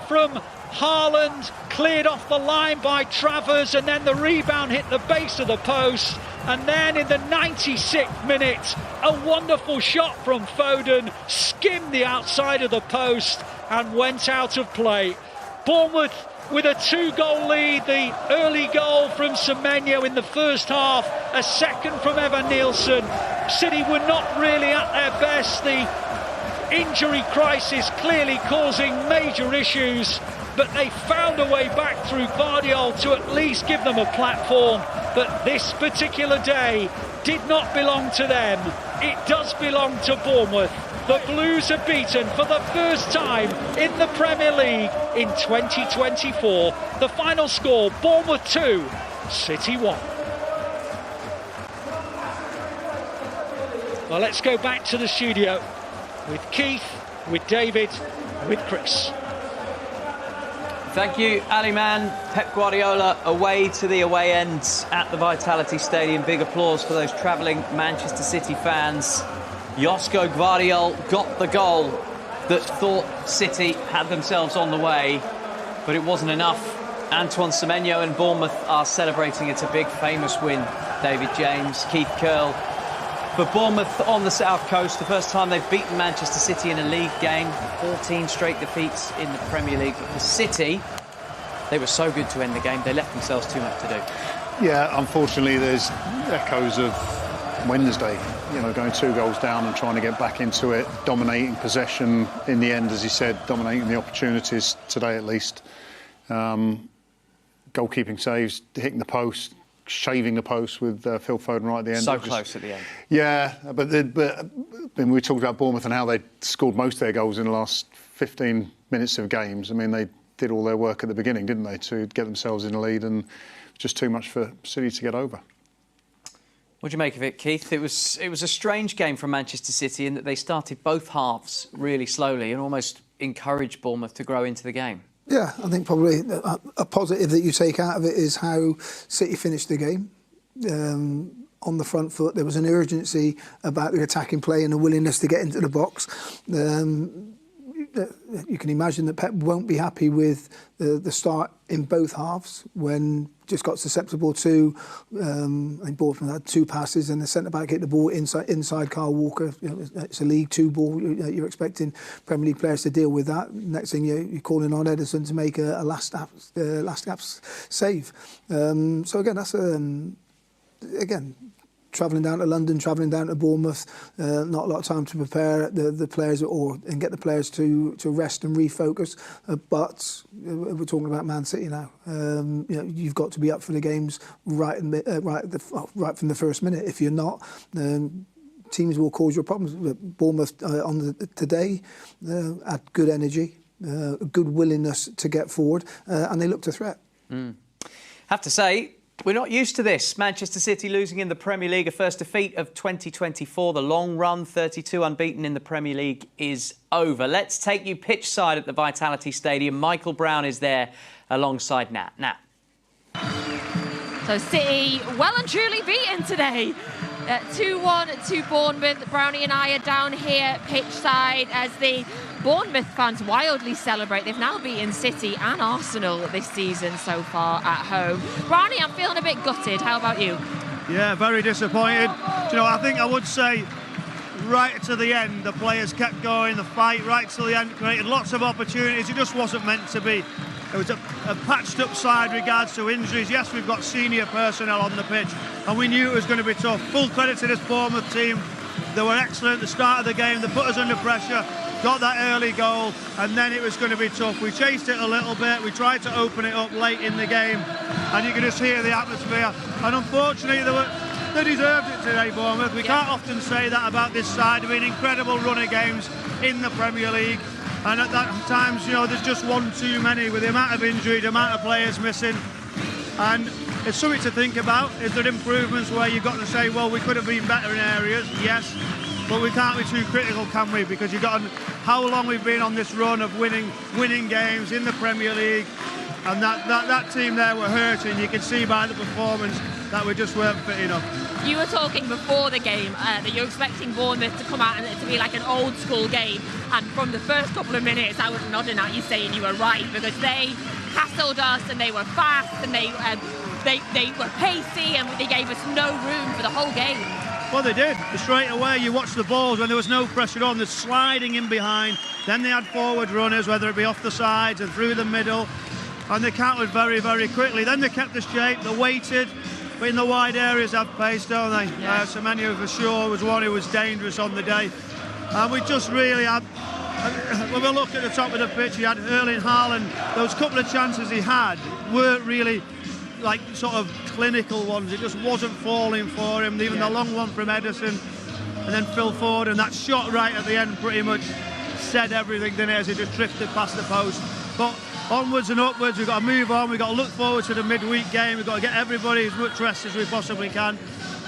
from Haaland, cleared off the line by Travers, and then the rebound hit the base of the post. And then in the 96th minute, a wonderful shot from Foden, skimmed the outside of the post and went out of play. Bournemouth with a 2-goal lead, the early goal from Semenyo in the first half, a second from Evan Nielsen. City were not really at their best. The injury crisis clearly causing major issues, but they found a way back through Guardiola to at least give them a platform. But this particular day did not belong to them. It does belong to Bournemouth. The Blues are beaten for the first time in the Premier League in 2024. The final score, Bournemouth 2, City 1. Well, let's go back to the studio with Keith, with David, with Chris. Thank you, Ali Man. Pep Guardiola away to the away end at the Vitality Stadium. Big applause for those travelling Manchester City fans. Josko Gvardiol got the goal that thought City had themselves on the way, but it wasn't enough. Antoine Semenyo and Bournemouth are celebrating. It's a big, famous win. David James, Keith Curle. For Bournemouth on the South Coast, the first time they've beaten Manchester City in a league game. 14 straight defeats in the Premier League. But for City, they were so good to end the game, they left themselves too much to do. Yeah, unfortunately, there's echoes of Wednesday, you know, going 2 goals down and trying to get back into it, dominating possession in the end, as he said, dominating the opportunities today at least. Goalkeeping saves, hitting the post, shaving the post with Phil Foden right at the end. So close at the end. Yeah, but when we talked about Bournemouth and how they scored most of their goals in the last 15 minutes of games, I mean, they did all their work at the beginning, didn't they, to get themselves in the lead, and just too much for City to get over. What do you make of it, Keith? It was a strange game from Manchester City in that they started both halves really slowly and almost encouraged Bournemouth to grow into the game. Yeah, I think probably a positive that you take out of it is how City finished the game. On the front foot, there was an urgency about the attacking play and a willingness to get into the box. You can imagine that Pep won't be happy with the start in both halves when just got susceptible to, I think Bournemouth had 2 passes and the centre-back hit the ball inside Kyle Walker. You know, it's a League 2 ball. You're expecting Premier League players to deal with that. Next thing you're calling on Ederson to make a last-gap save. So again, that's again, travelling down to London, travelling down to Bournemouth, not a lot of time to prepare the players and get the players to rest and refocus. But we're talking about Man City now. You know, you've got to be up for the games right from the first minute. If you're not, teams will cause you problems. Bournemouth today had good energy, good willingness to get forward, and they looked a threat. Have to say, we're not used to this. Manchester City losing in the Premier League, a first defeat of 2024. The long run, 32 unbeaten in the Premier League, is over. Let's take you pitch side at the Vitality Stadium. Michael Brown is there alongside Nat. Nat. So City well and truly beaten today. 2-1 to Bournemouth. Brownie and I are down here pitch side as the Bournemouth fans wildly celebrate. They've now beaten City and Arsenal this season so far at home. Brownie, I'm feeling a bit gutted. How about you? Yeah, very disappointed. Do you know, I think I would say right to the end, the players kept going, the fight right to the end, created lots of opportunities. It just wasn't meant to be. It was a patched up side regards to injuries. Yes, we've got senior personnel on the pitch, and we knew it was going to be tough. Full credit to this Bournemouth team. They were excellent at the start of the game. They put us under pressure, got that early goal, and then it was going to be tough. We chased it a little bit. We tried to open it up late in the game, and you can just hear the atmosphere. And unfortunately, they deserved it today, Bournemouth. We can't often say that about this side. They've been incredible run of games in the Premier League. And at that times, you know, there's just one too many with the amount of injury, the amount of players missing. And it's something to think about. Is there improvements where you've got to say, well, we could have been better in areas? Yes. But we can't be too critical, can we? Because you've got how long we've been on this run of winning games in the Premier League. And that team there were hurting. You can see by the performance that we just weren't fit enough. You were talking before the game that you're expecting Bournemouth to come out and it to be like an old school game, and from the first couple of minutes I was nodding at you saying you were right, because they hassled us and they were fast and they were pacey and they gave us no room for the whole game. Well, they did. Straight away, you watch the balls when there was no pressure on, they're sliding in behind. Then they had forward runners, whether it be off the sides and through the middle, and they countered very, very quickly. Then they kept the shape, they waited, but in the wide areas have pace, don't they? Yeah. So many of us sure was one who was dangerous on the day. And we just really had, when we look at the top of the pitch, he had Erling Haaland, those couple of chances he had weren't really like sort of clinical ones. It just wasn't falling for him. Even the long one from Edison and then Phil Ford, and that shot right at the end pretty much said everything, didn't it, as he just drifted past the post. But onwards and upwards, we've got to move on, we've got to look forward to the midweek game, we've got to get everybody as much rest as we possibly can.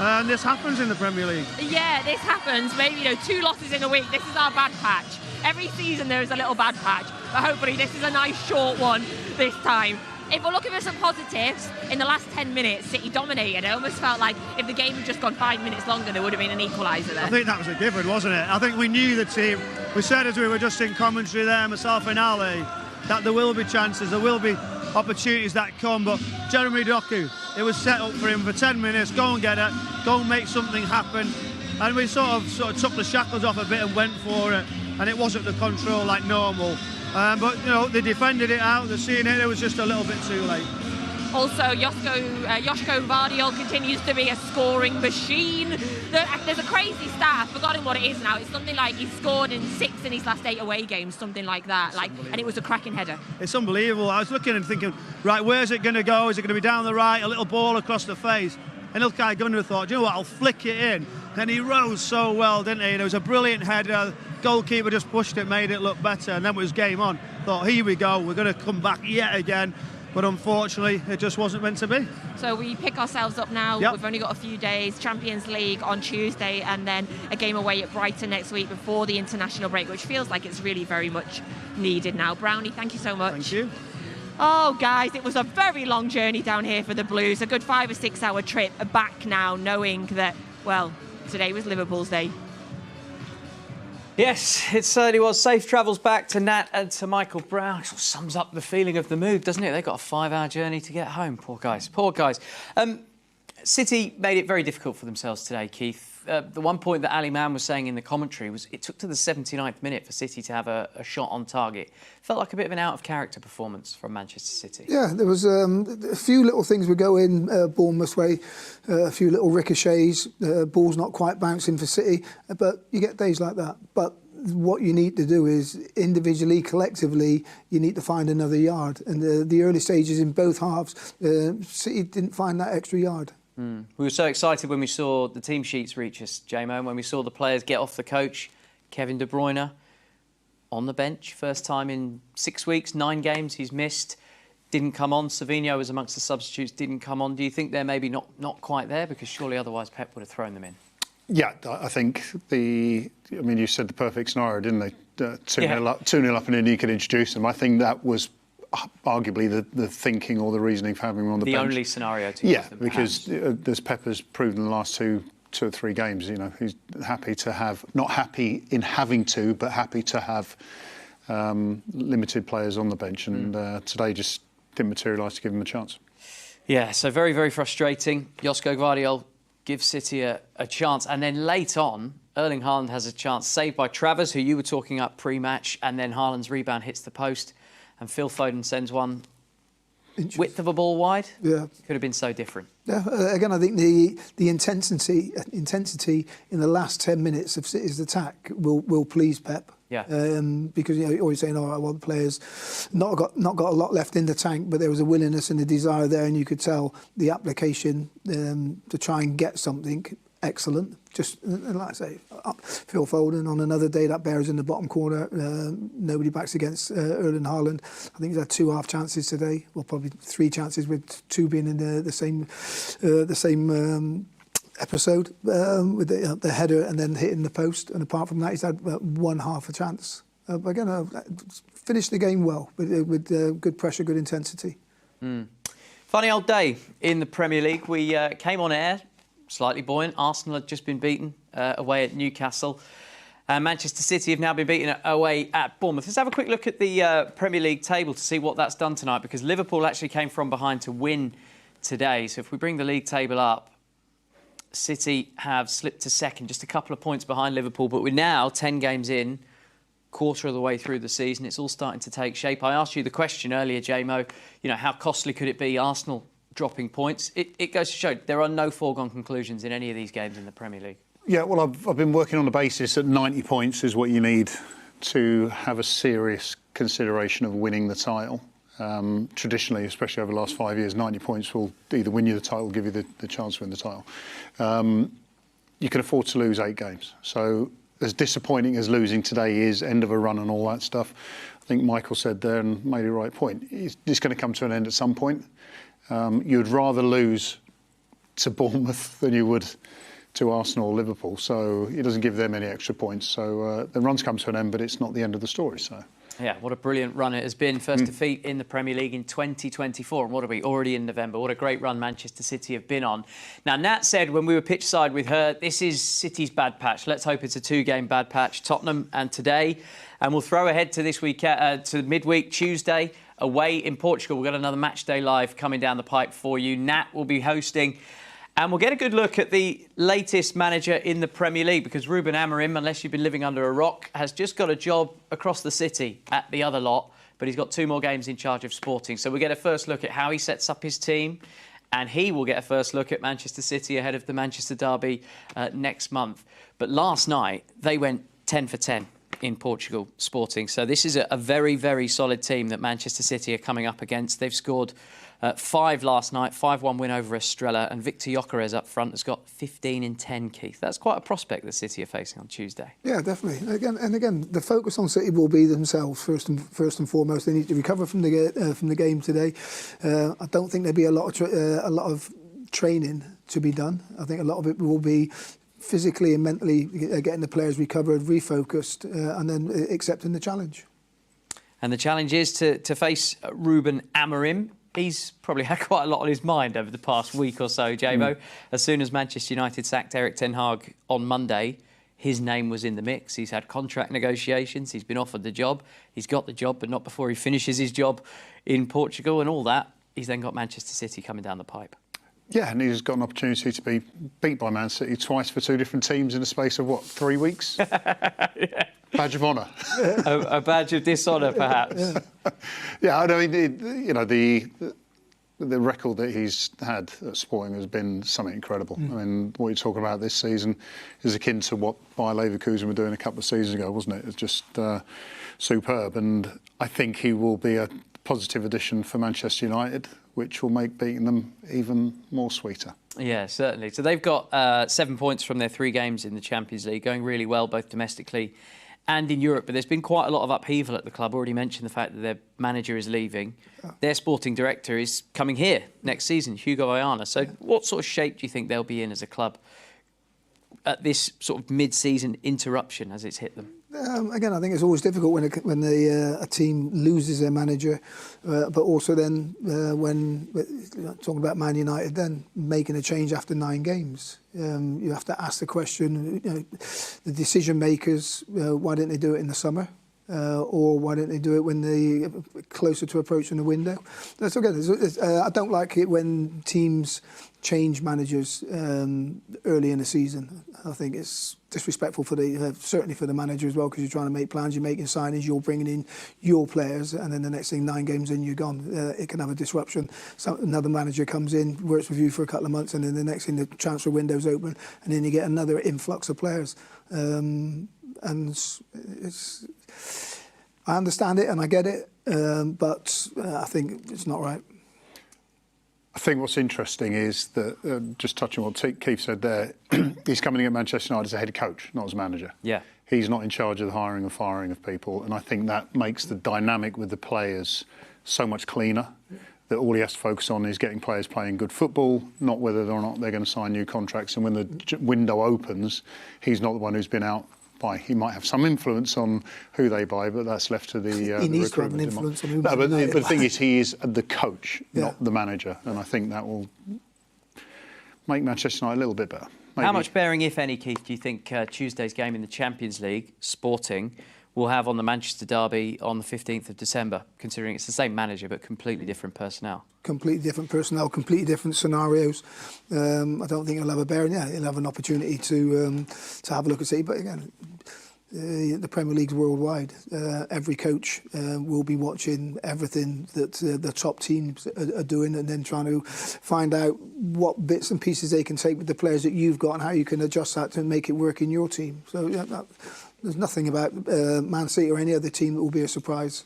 And this happens in the Premier League. Yeah, this happens. Maybe, 2 losses in a week. This is our bad patch. Every season there is a little bad patch, but hopefully this is a nice short one this time. If we're looking for some positives, in the last 10 minutes, City dominated. It almost felt like if the game had just gone 5 minutes longer, there would have been an equaliser there. I think that was a given, wasn't it? I think we knew the team. We said as we were just in commentary there, myself and Ali, that there will be chances, there will be opportunities that come, but Jeremy Doku, it was set up for him for 10 minutes, go and get it, go and make something happen. And we sort of took the shackles off a bit and went for it, and it wasn't the control like normal. But they defended it out, they're seeing it was just a little bit too late. Also, Joško Vardiol continues to be a scoring machine. There's a crazy stat, I've forgotten what it is now. It's something like he's scored in 6 in his last 8 away games, something like that. And it was a cracking header. It's unbelievable. I was looking and thinking, right, where's it going to go? Is it going to be down the right, a little ball across the face? And Ilkay Gunnar thought, you know what, I'll flick it in. And he rose so well, didn't he? It was a brilliant header. Goalkeeper just pushed it, made it look better, and then it was game on. Thought, here we go, we're going to come back yet again. But unfortunately, it just wasn't meant to be. So we pick ourselves up now. Yep. We've only got a few days. Champions League on Tuesday, and then a game away at Brighton next week before the international break, which feels like it's really very much needed now. Brownie, thank you so much. Thank you. Oh, guys, it was a very long journey down here for the Blues. A good 5 or 6 hour trip back now, knowing that, well, today was Liverpool's day. Yes, it certainly was. Safe travels back to Nat and to Michael Brown. It sort of sums up the feeling of the move, doesn't it? They've got a 5-hour journey to get home. Poor guys. Poor guys. City made it very difficult for themselves today, Keith. The one point that Ali Mann was saying in the commentary was it took to the 79th minute for City to have a shot on target. Felt like a bit of an out-of-character performance from Manchester City. Yeah, there was a few little things would go in Bournemouth's way, a few little ricochets, ball's not quite bouncing for City, but you get days like that. But what you need to do is individually, collectively, you need to find another yard. And the early stages in both halves, City didn't find that extra yard. We were so excited when we saw the team sheets reach us, J-Mo, when we saw the players get off the coach. Kevin De Bruyne on the bench, first time in 6 weeks, 9 games he's missed, didn't come on. Savinho was amongst the substitutes, didn't come on. Do you think they're maybe not quite there? Because surely otherwise Pep would have thrown them in. Yeah, I think you said the perfect scenario, didn't they? 2-0 up and then you could introduce them. I think that was arguably the thinking or the reasoning for having him on the bench. The only scenario to use them, because as Pepper's proven in the last two or three games, he's happy to have, not happy in having to, but happy to have limited players on the bench. And today just didn't materialise to give him a chance. Yeah, so very, very frustrating. Joško Vardiol gives City a chance. And then late on, Erling Haaland has a chance, saved by Travers, who you were talking up pre-match, and then Haaland's rebound hits the post. And Phil Foden sends one width of a ball wide. Yeah, could have been so different. Yeah, again, I think the intensity in the last 10 minutes of City's attack will please Pep. Yeah. Because you're always saying, "Oh, well, the players not got a lot left in the tank," but there was a willingness and a desire there, and you could tell the application to try and get something excellent. Just like I say, Phil Foden on another day that bears in the bottom corner. Nobody backs against Erling Haaland. I think he's had 2 half chances today. Well, probably 3 chances, with 2 being in the same episode with the header and then hitting the post. And apart from that, he's had 1 half a chance. But again, finished the game well with good pressure, good intensity. Funny old day in the Premier League. We came on air slightly buoyant. Arsenal had just been beaten away at Newcastle. Manchester City have now been beaten away at Bournemouth. Let's have a quick look at the Premier League table to see what that's done tonight, because Liverpool actually came from behind to win today. So if we bring the league table up, City have slipped to second, just a couple of points behind Liverpool, but we're now 10 games in, quarter of the way through the season. It's all starting to take shape. I asked you the question earlier, JMO, how costly could it be, Arsenal dropping points? It goes to show there are no foregone conclusions in any of these games in the Premier League. Yeah, well, I've been working on the basis that 90 points is what you need to have a serious consideration of winning the title. Traditionally, especially over the last 5 years, 90 points will either win you the title or give you the chance to win the title. You can afford to lose 8 games. So as disappointing as losing today is, end of a run and all that stuff, I think Michael said there and made a right point. It's going to come to an end at some point. You'd rather lose to Bournemouth than you would to Arsenal or Liverpool, so it doesn't give them any extra points. So the run's come to an end, but it's not the end of the story. So. Yeah, what a brilliant run it has been. First defeat in the Premier League in 2024. And what are we, already in November? What a great run Manchester City have been on. Now, Nat said when we were pitch side with her, this is City's bad patch. Let's hope it's a 2-game bad patch. Tottenham and today. And we'll throw ahead to this week, to midweek, Tuesday, away in Portugal. We've got another match day live coming down the pipe for you. Nat will be hosting. And we'll get a good look at the latest manager in the Premier League, because Ruben Amorim, unless you've been living under a rock, has just got a job across the city at the other lot, but he's got 2 more games in charge of Sporting. So we'll get a first look at how he sets up his team, and he will get a first look at Manchester City ahead of the Manchester derby next month. But last night, they went 10 for 10 in Portugal, Sporting. So this is a very, very solid team that Manchester City are coming up against. They've scored 5 last night, 5-1 win over Estrella, and Victor Gyökeres up front has got 15 in 10, Keith. That's quite a prospect that City are facing on Tuesday. Yeah, definitely. Again, the focus on City will be themselves first and foremost. They need to recover from the game today. I don't think there'll be a lot of training to be done. I think a lot of it will be physically and mentally getting the players recovered, refocused, and then accepting the challenge. And the challenge is to face Ruben Amorim. He's probably had quite a lot on his mind over the past week or so, Jabo. As soon as Manchester United sacked Erik ten Hag on Monday, his name was in the mix. He's had contract negotiations. He's been offered the job. He's got the job, but not before he finishes his job in Portugal and all that. He's then got Manchester City coming down the pipe. Yeah, and he's got an opportunity to be beat by Man City twice for 2 different teams in the space of, 3 weeks? Yeah. Badge of honour. a badge of dishonour, perhaps. Yeah, I mean, the record that he's had at Sporting has been something incredible. I mean, what you're talking about this season is akin to what Bayer Leverkusen were doing a couple of seasons ago, wasn't it? It's just superb. And I think he will be a positive addition for Manchester United, which will make beating them even more sweeter. Yeah, certainly. So they've got 7 points from their 3 games in the Champions League, going really well both domestically and in Europe. But there's been quite a lot of upheaval at the club. Already mentioned the fact that their manager is leaving. Their sporting director is coming here next season, Hugo Ayana. So what sort of shape do you think they'll be in as a club at this sort of mid-season interruption as it's hit them? Again, I think it's always difficult when a team loses their manager, but also then when talking about Man United, then making a change after 9 games. You have to ask the question: the decision makers, why didn't they do it in the summer? Or why didn't they do it when they closer to approaching the window? So again, I don't like it when teams change managers early in the season. I think it's disrespectful for certainly for the manager as well, because you're trying to make plans, you're making signings, you're bringing in your players, and then the next thing, 9 games in, you're gone. It can have a disruption. Another manager comes in, works with you for a couple of months, and then the next thing, the transfer window's open, and then you get another influx of players. And I understand it and I get it, but I think it's not right. I think what's interesting is that, just touching on what Keith said there, he's coming in at Manchester United as a head coach, not as manager. Yeah. He's not in charge of the hiring and firing of people, and I think that makes the dynamic with the players so much cleaner, that all he has to focus on is getting players playing good football, not whether or not they're going to sign new contracts. And when the window opens, he's not the one who's been out. He might have some influence on who they buy, but that's left to the he needs to have an influence on who but the thing is, he is the coach, not the manager, and I think that will make Manchester United a little bit better. Maybe. How much bearing, if any, Keith, do you think Tuesday's game in the Champions League, Sporting, will have on the Manchester derby on the 15th of December, considering it's the same manager but completely different personnel? Completely different personnel, completely different scenarios. I don't think he'll have a bearing. Yeah, he'll have an opportunity to have a look and see. But again, the Premier League's worldwide. Every coach will be watching everything that the top teams are doing, and then trying to find out what bits and pieces they can take with the players that you've got and how you can adjust that to make it work in your team. So yeah, there's nothing about Man City or any other team that will be a surprise.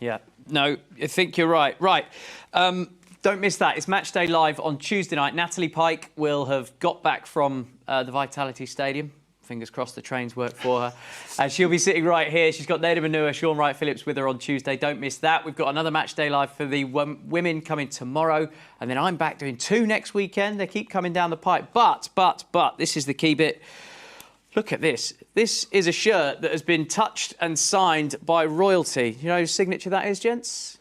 Yeah, no, I think you're right. Right, don't miss that. It's Matchday Live on Tuesday night. Natalie Pike will have got back from the Vitality Stadium. Fingers crossed the trains work for her. And she'll be sitting right here. She's got Neda Manua, Sean Wright-Phillips with her on Tuesday. Don't miss that. We've got another Matchday Live for the women coming tomorrow. And then I'm back doing 2 next weekend. They keep coming down the pipe. But, this is the key bit. Look at this. This is a shirt that has been touched and signed by royalty. You know whose signature that is, gents?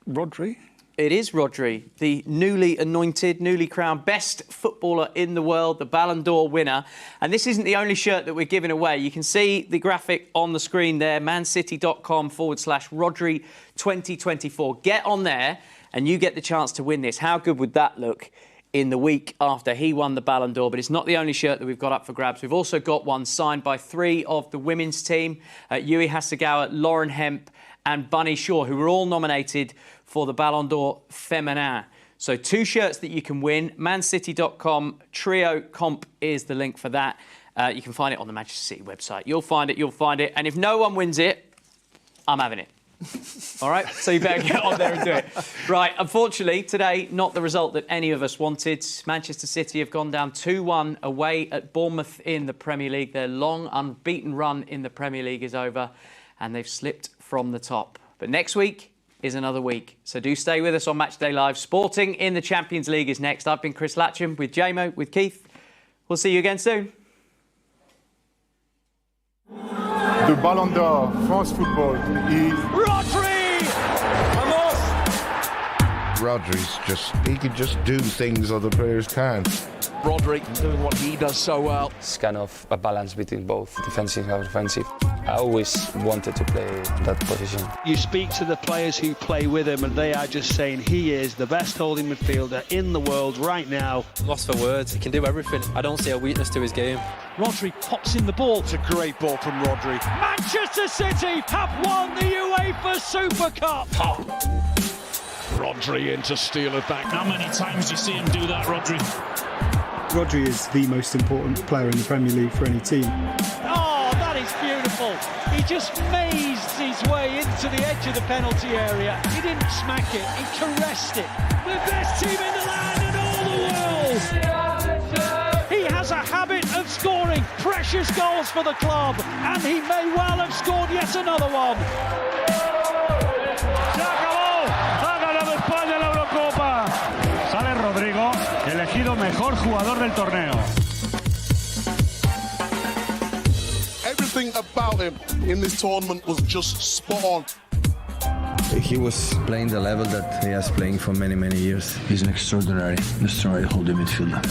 Rodri? It is Rodri, the newly anointed, newly crowned best footballer in the world, the Ballon d'Or winner. And this isn't the only shirt that we're giving away. You can see the graphic on the screen there, mancity.com/Rodri 2024. Get on there and you get the chance to win this. How good would that look in the week after he won the Ballon d'Or? But it's not the only shirt that we've got up for grabs. We've also got one signed by 3 of the women's team, Yui Hasegawa, Lauren Hemp and Bunny Shaw, who were all nominated for the Ballon d'Or Féminin. So 2 shirts that you can win. mancity.com, Trio Comp is the link for that. You can find it on the Manchester City website. You'll find it. And if no one wins it, I'm having it. All right? So you better get on there and do it. Right, unfortunately, today, not the result that any of us wanted. Manchester City have gone down 2-1 away at Bournemouth in the Premier League. Their long, unbeaten run in the Premier League is over, and they've slipped from the top. But next week is another week. So do stay with us on Matchday Live. Sporting in the Champions League is next. I've been Chris Latchem with JMO, with Keith. We'll see you again soon. The Ballon d'Or, France football, is... Rodri! Vamos! He can just do things other players can't. Rodri doing what he does so well. It's kind of a balance between both defensive and offensive. I always wanted to play that position. You speak to the players who play with him and they are just saying he is the best holding midfielder in the world right now. Lost for words, he can do everything. I don't see a weakness to his game. Rodri pops in the ball. It's a great ball from Rodri. Manchester City have won the UEFA Super Cup. Rodri in to steal it back. How many times do you see him do that, Rodri? Rodri is the most important player in the Premier League for any team. Oh, that is beautiful. He just mazed his way into the edge of the penalty area. He didn't smack it, he caressed it. The best team in the land and all the world. He has a habit of scoring precious goals for the club, and he may well have scored yet another one. Se acabó. Ha ganado España la Eurocopa. Sale Rodrigo, elegido mejor jugador del torneo. Everything about him in this tournament was just spot on. He was playing the level that he has playing for many, many years. He's an extraordinary holding midfielder.